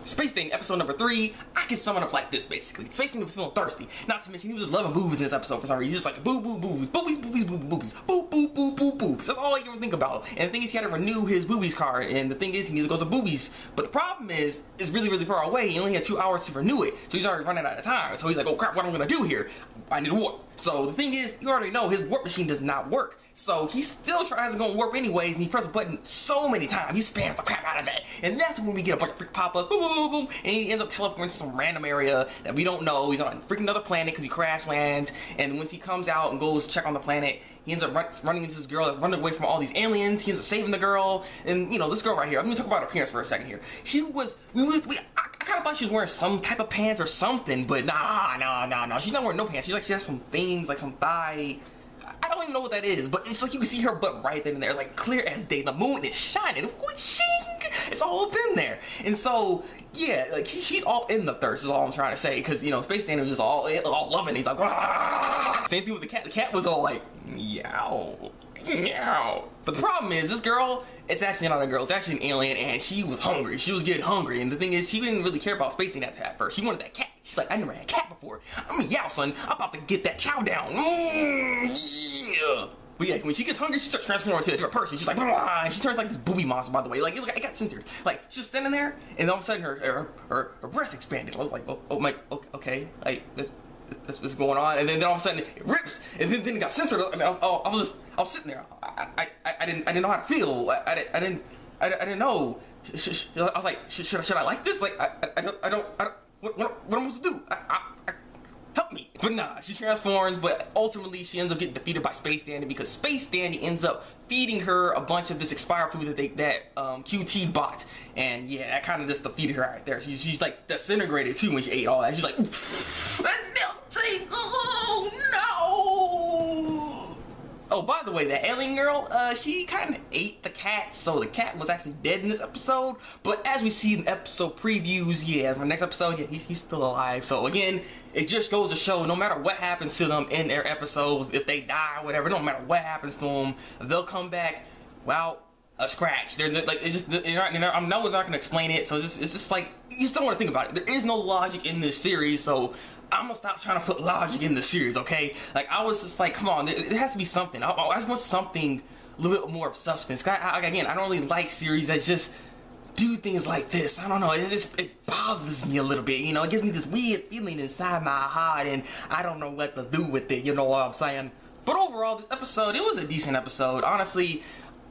Space Dandi episode number 3, I can sum it up like this basically. Space Dandi was feeling thirsty. Not to mention he was just loving boobies in this episode for some reason. He's just like boo boo boobies, boobies, boobies, boobies, boobies, boo boo boo boo boobies. That's all he can think about. And the thing is, he had to renew his boobies card. And the thing is, he needs to go to boobies. But the problem is, it's really, really far away. He only had 2 hours to renew it. So he's already running out of time. So he's like, oh crap, what am I gonna do here? I need a warp. So the thing is, you already know his warp machine does not work. So he still tries to go and warp anyways, and he presses a button so many times. He spams the crap out of that. And that's when we get a bunch of freak pop-ups, boom, boom, boom, boom, and he ends up teleporting to some random area that we don't know. He's on a freaking another planet because he crash lands. And once he comes out and goes check on the planet, he ends up running into this girl that's running away from all these aliens. He ends up saving the girl. And, you know, this girl right here, I'm going to talk about her appearance for a second here. She was, I kind of thought she was wearing some type of pants or something, but nah. She's not wearing no pants. She has some things, like some thigh. I don't even know what that is, but it's like you can see her butt right then and there, like clear as day. The moon is shining. It's all up in there. And so, yeah, like she's all in the thirst is all I'm trying to say, because, you know, Space Dandi was just all loving. He's like, ah! Same thing with the cat. The cat was all like, meow, meow. But the problem is, this girl, it's actually not a girl, it's actually an alien, and she was hungry. She was getting hungry, and the thing is, she didn't really care about Space Dandi at first. She wanted that cat. She's like, I never had a cat before. I mean, yeah, son, I'm about to get that chow down. Yeah. But yeah, when she gets hungry, she starts transforming into a different person. She's like, blah, and she turns like this booby monster, by the way. Like, it got censored. Like, she's just standing there, and all of a sudden, her breast expanded. I was like, oh my, okay, like, that's what's going on. And then all of a sudden, it rips, and then it got censored. I mean, I was sitting there. I didn't know how to feel. I didn't know. I was like, should I like this? Like, I don't. What am I supposed to do? Help me. But nah, she transforms, but ultimately she ends up getting defeated by Space Dandi because Space Dandi ends up feeding her a bunch of this expired food that QT bought. And yeah, that kind of just defeated her right there. She's like disintegrated too when she ate all that. She's like, melting. Oh no. Oh, by the way, that alien girl, she kind of ate the cat, so the cat was actually dead in this episode. But as we see in episode previews, yeah, the next episode, yeah, he's still alive. So again, it just goes to show, no matter what happens to them in their episodes, if they die or whatever, no matter what happens to them, they'll come back, well, a scratch. They're like, it's just, I know we're not gonna explain it, so it's just like, you just don't want to think about it. There is no logic in this series, so I'm gonna stop trying to put logic in the series, okay? Like, I was just like, come on, there has to be something. I just want something, a little bit more of substance. Again, I don't really like series that just do things like this. I don't know, it bothers me a little bit, you know? It gives me this weird feeling inside my heart, and I don't know what to do with it, you know what I'm saying? But overall, this episode, it was a decent episode. Honestly,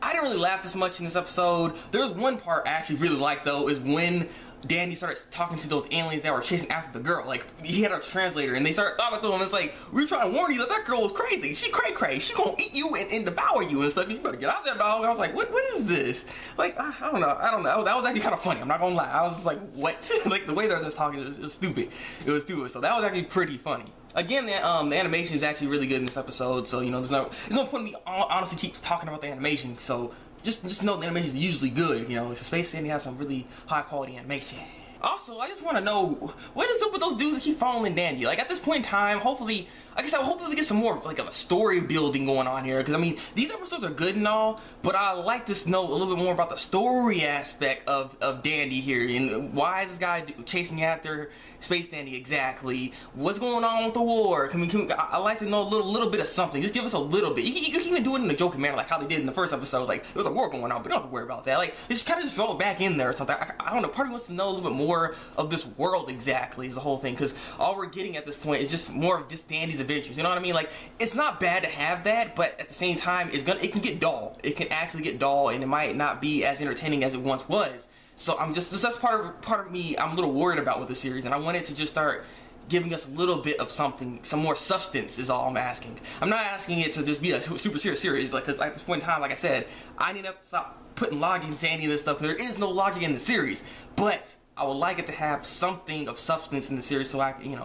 I didn't really laugh this much in this episode. There's one part I actually really liked, though, is when Dandi starts talking to those aliens that were chasing after the girl. Like, he had a translator, and they started talking to him, and it's like, we're trying to warn you that girl was crazy. She cray-cray. She gonna eat you and devour you and stuff. You better get out there, dog. I was like, what is this? Like, I don't know. That was actually kind of funny. I'm not gonna lie. I was just like, what? Like, the way they're just talking, it was stupid. It was stupid. So that was actually pretty funny. Again, the animation is actually really good in this episode, so, you know, there's no point in me honestly keeps talking about the animation, so just know the animation is usually good, you know. Space Dandi has some really high quality animation. Also, I just want to know, what is up with those dudes that keep following Dandi? Like, at this point in time, hopefully, like I said, hopefully we get some more, like, of a story building going on here, because, I mean, these episodes are good and all, but I like to know a little bit more about the story aspect of Dandi here, and why is this guy chasing after Space Dandi exactly? What's going on with the war? I like to know a little bit of something. Just give us a little bit. You can even do it in a joking manner, like how they did in the first episode. Like, there's a war going on, but don't have to worry about that. Like, just kind of throw it back in there or something. I don't know. Part of me wants to know a little bit more of this world exactly, is the whole thing, because all we're getting at this point is just more of just Dandi's adventures. You know what I mean? Like, it's not bad to have that, but at the same time, it can get dull. It can actually get dull, and it might not be as entertaining as it once was. So that's part of me I'm a little worried about with the series, and I wanted to just start giving us a little bit of something, some more substance is all I'm asking. I'm not asking it to just be a super serious series, like, because at this point in time, like I said, I need to stop putting logic into any of this stuff, because there is no logic in the series. But I would like it to have something of substance in the series, so I can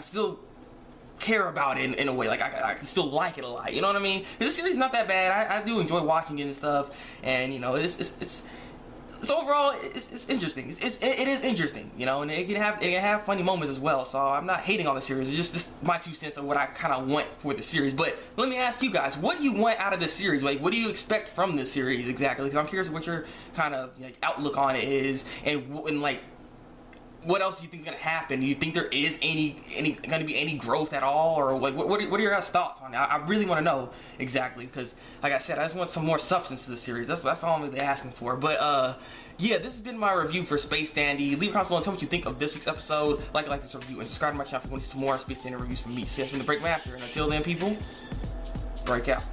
still care about it in a way, like I can still like it a lot, you know what I mean? This series is not that bad. I do enjoy watching it and stuff, and, you know, it's overall, it's interesting. It is interesting, you know, and it can have funny moments as well. So I'm not hating on the series. It's just my 2 cents of what I kind of want for the series. But let me ask you guys, what do you want out of this series? Like, what do you expect from this series exactly? Because I'm curious what your kind of, like, outlook on it is, and like, what else do you think is gonna happen? Do you think there is gonna be any growth at all, or like what are your guys' thoughts on it? I really want to know exactly, because like I said, I just want some more substance to the series. That's all I'm really asking for. But yeah, this has been my review for Supēsu Dandi. Leave a comment below and tell me what you think of this week's episode. Like this review and subscribe to my channel if you want to see some more Supēsu Dandi reviews from me. So that's been the Thabreakmaster, and until then, people, break out.